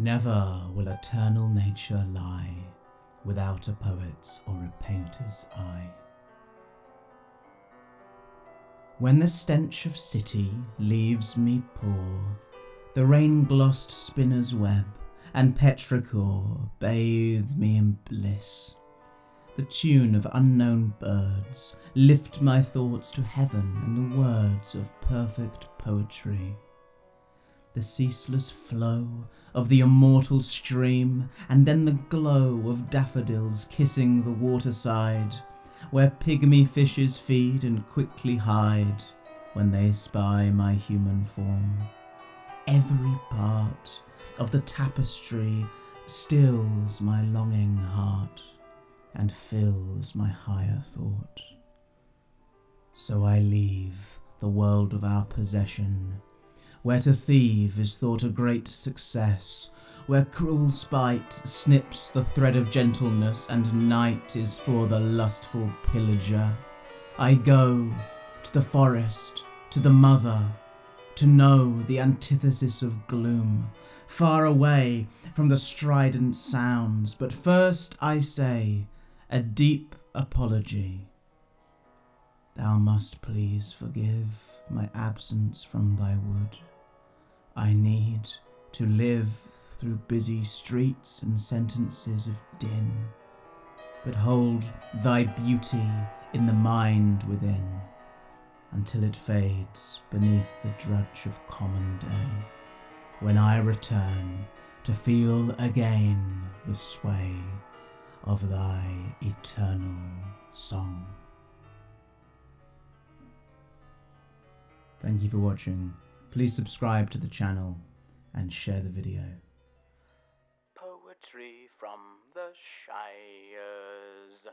Never will eternal nature lie without a poet's or a painter's eye. When the stench of city leaves me poor, the rain-glossed spinner's web and petrichor bathe me in bliss. The tune of unknown birds lift my thoughts to heaven and the words of perfect poetry. The ceaseless flow of the immortal stream, and then the glow of daffodils kissing the waterside, where pygmy fishes feed and quickly hide when they spy my human form. Every part of the tapestry stills my longing heart and fills my higher thought. So I leave the world of our possession, where to thieve is thought a great success, where cruel spite snips the thread of gentleness and night is for the lustful pillager. I go to the forest, to the mother, to know the antithesis of gloom, far away from the strident sounds. But first I say a deep apology. Thou must please forgive my absence from thy wood. I need to live through busy streets and sentences of din, but hold thy beauty in the mind within, until it fades beneath the drudge of common day, when I return to feel again the sway of thy eternal song. Thank you for watching. Please subscribe to the channel and share the video. Poetry from the Shires.